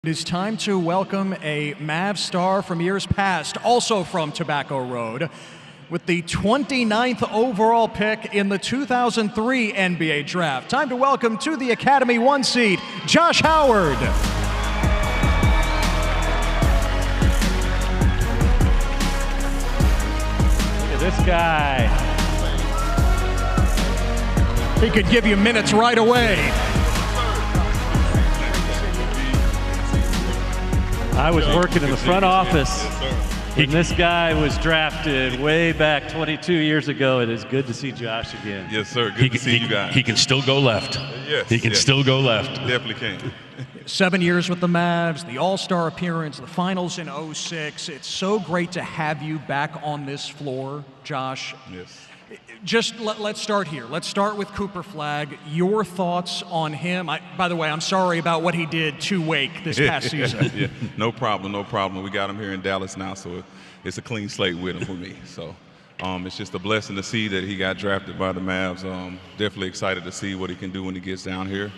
It is time to welcome a Mav star from years past, also from Tobacco Road, with the 29th overall pick in the 2003 NBA Draft. Time to welcome to the Academy 1 seed, Josh Howard. Look at this guy. He could give you minutes right away. I was working in the front office when this guy was drafted way back 22 years ago. It is good to see Josh again. Yes, sir. Good to see you guys. He can still go left. Yes. He can still go left. Definitely can. 7 years with the Mavs, the All-Star appearance, the finals in '06. It's so great to have you back on this floor, Josh. Yes. Just let's start here. Let's start with Cooper Flagg. Your thoughts on him? By the way, I'm sorry about what he did to Wake this past season. Yeah, no problem, no problem. We got him here in Dallas now, so it's a clean slate with him for me. So it's just a blessing to see that he got drafted by the Mavs. Definitely excited to see what he can do when he gets down here,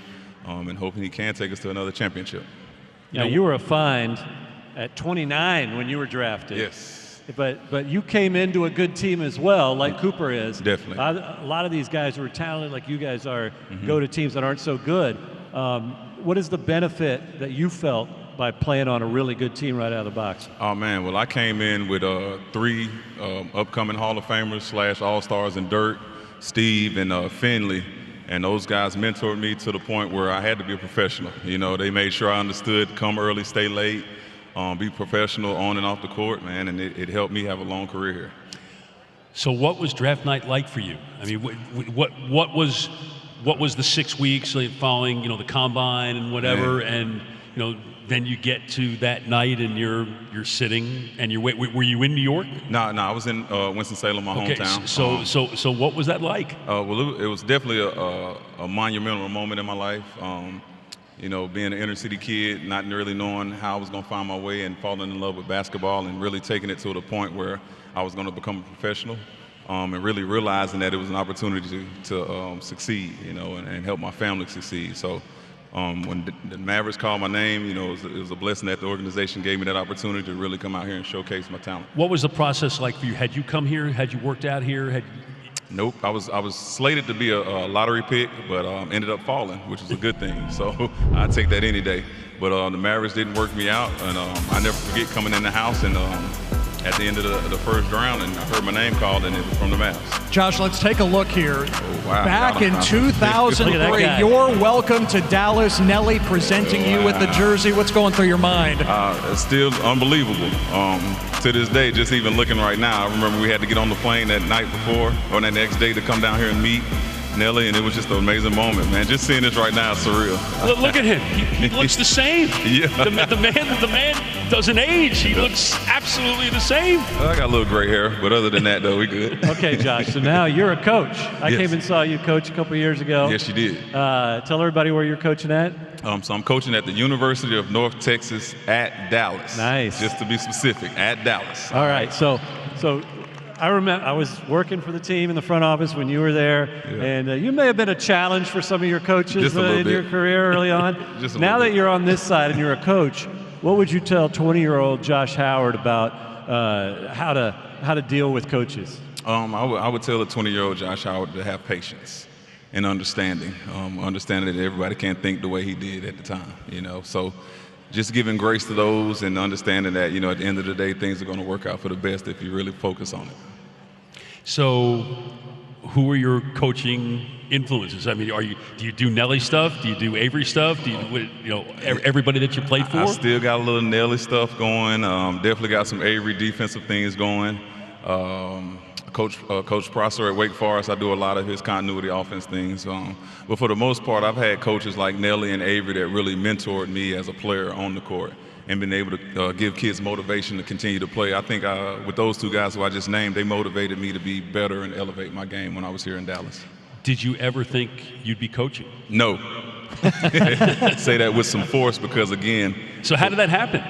and hoping he can take us to another championship. Yeah, you were a find at 29 when you were drafted. Yes. But you came into a good team as well, like Cooper is. Definitely. A lot of these guys who are talented, like you guys are, go to teams that aren't so good. What is the benefit that you felt by playing on a really good team right out of the box? Oh, man. Well, I came in with three upcoming Hall of Famers / All-Stars in Dirk, Steve, and Finley. And those guys mentored me to the point where I had to be a professional. You know, they made sure I understood come early, stay late. Be professional on and off the court, man, and it helped me have a long career here. So what was draft night like for you? I mean, what was the 6 weeks following, the combine and whatever, man. And then you get to that night and you're sitting and were you in New York? No, I was in Winston-Salem, my hometown. So what was that like? Well, it was definitely a monumental moment in my life. Being an inner city kid, not really knowing how I was going to find my way and falling in love with basketball and really taking it to the point where I was going to become a professional, and really realizing that it was an opportunity to succeed, and help my family succeed. So when the Mavericks called my name, it was a blessing that the organization gave me that opportunity to really come out here and showcase my talent. What was the process like for you? Had you come here? Had you worked out here? Nope, I was slated to be a lottery pick, but ended up falling, which was a good thing. So I'd take that any day. But the Mavericks didn't work me out, and I never forget coming in the house and at the end of the first round, and I heard my name called, and it was from the Mavs. Josh, let's take a look here. Oh, wow. Back in 2003, you're welcome to Dallas. Nelly presenting you with the jersey. What's going through your mind? It's still unbelievable. To this day, just even looking right now, I remember we had to get on the plane that night before or that next day to come down here and meet Nelly, and it was just an amazing moment, man. Just seeing this right now is surreal. Look at him. He looks the same. Yeah. The man doesn't age. He looks absolutely the same. I got a little gray hair, but other than that, though, we good. Okay, Josh, so now you're a coach. I Yes. came and saw you coach a couple years ago. Yes, you did. Tell everybody where you're coaching at. So I'm coaching at the University of North Texas at Dallas. Nice. Just to be specific, at Dallas. All right, so I remember I was working for the team in the front office when you were there, and you may have been a challenge for some of your coaches in your career early on. Now that you're on this side and you're a coach, what would you tell 20-year-old Josh Howard about how to deal with coaches? I would tell a 20-year-old Josh Howard to have patience and understanding that everybody can't think the way he did at the time. So just giving grace to those and understanding that at the end of the day things are going to work out for the best if you really focus on it. So, who are your coaching influences? I mean, do you do Nelly stuff? Do you do Avery stuff? Do you everybody that you played for? I still got a little Nelly stuff going. Definitely got some Avery defensive things going. Coach Prosser at Wake Forest, I do a lot of his continuity offense things. But for the most part, I've had coaches like Nelly and Avery that really mentored me as a player on the court and been able to give kids motivation to continue to play. I think with those two guys who I just named, they motivated me to be better and elevate my game when I was here in Dallas. Did you ever think you'd be coaching? No. Say that with some force because, again. So how did that happen?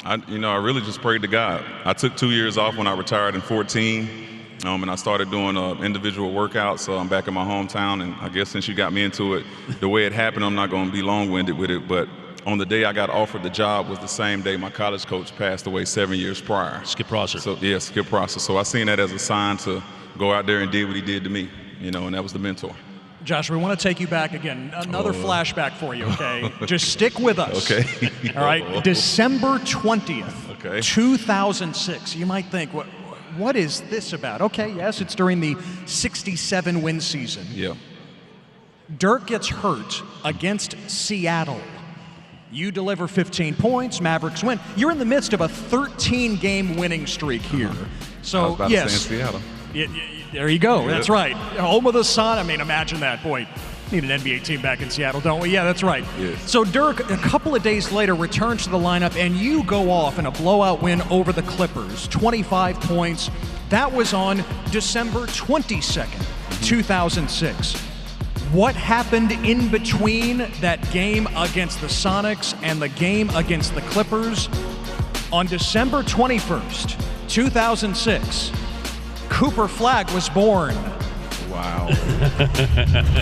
I really just prayed to God. I took 2 years off when I retired in 2014, and I started doing individual workouts. So I'm back in my hometown, and I guess since you got me into it, the way it happened, I'm not going to be long-winded with it, but on the day I got offered the job was the same day my college coach passed away 7 years prior. Skip Prosser. So yeah, Skip Prosser. So I seen that as a sign to go out there and did what he did to me, you know, and that was the mentor. Josh, we want to take you back again. Another flashback for you, okay? Just stick with us. Okay. All right. December 20th, okay. 2006. You might think, what is this about? Okay, yes, it's during the 67 win season. Yeah. Dirk gets hurt against Seattle. You deliver 15 points, Mavericks win. You're in the midst of a 13-game winning streak here. So, I was about yes. to say in Seattle. There you go. Yeah. That's right. Home of the sun. I mean, imagine that. Boy, need an NBA team back in Seattle, don't we? Yeah, that's right. Yes. So Dirk, a couple of days later, returns to the lineup, and you go off in a blowout win over the Clippers, 25 points. That was on December 22nd, 2006. What happened in between that game against the Sonics and the game against the Clippers? On December 21st, 2006, Cooper Flagg was born. Wow.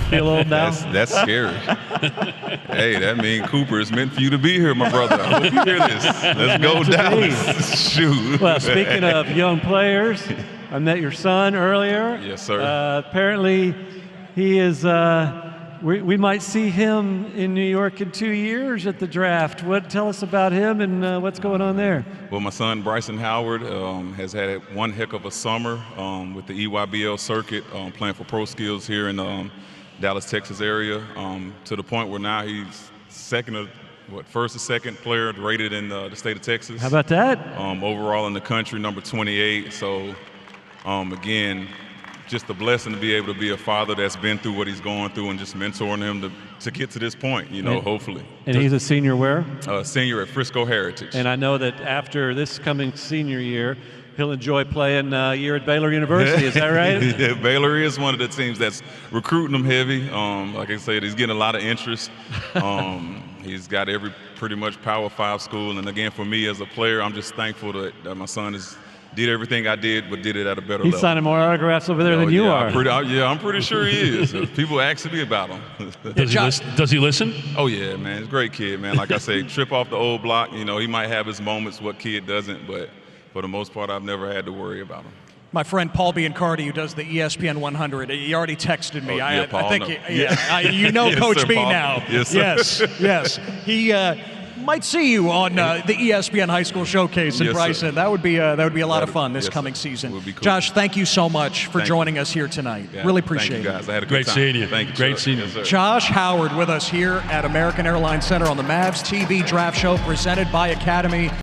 Feel old now? That's scary. Hey, that means Cooper is meant for you to be here, my brother. I hope you hear this. Let's go, Dallas. Shoot. Well, speaking of young players, I met your son earlier. Yes, sir. Apparently, he is. We might see him in New York in 2 years at the draft. Tell us about him and what's going on there. Well, my son Bryson Howard has had one heck of a summer with the EYBL circuit, playing for pro skills here in the Dallas, Texas area, to the point where now he's first or second player rated in the state of Texas. How about that? Overall in the country, number 28. So, again, just a blessing to be able to be a father that's been through what he's going through and just mentoring him to get to this point, you know, hopefully. And he's a senior where? Senior at Frisco Heritage. And I know that after this coming senior year, he'll enjoy playing a year at Baylor University. Is that right? Yeah, Baylor is one of the teams that's recruiting him heavy. Like I said, he's getting a lot of interest. He's got every pretty much Power 5 school. And again, for me as a player, I'm just thankful that my son did everything I did, but did it at a better level. He's signing more autographs over there than you are. I'm pretty sure he is. People asking me about him. Does he listen? Oh, yeah, man. He's a great kid, man. Like I say, trip off the old block. You know, he might have his moments, what kid doesn't, but for the most part, I've never had to worry about him. My friend Paul Biancardi, who does the ESPN 100, he already texted me. Paul, I think you know yes, Coach sir, B Paul. now. Yes, sir. Yes. He might see you on the ESPN High School Showcase in Yes, Bryson. sir. That would be a lot of fun this coming season. Would be cool. Josh, thank you so much for joining us here tonight. Yeah, Really appreciate thank you, guys. I had a good Great time. seeing you. Thank you. Great sir. seeing you. Yes, sir. Josh Howard with us here at American Airlines Center on the Mavs TV Draft Show presented by Academy.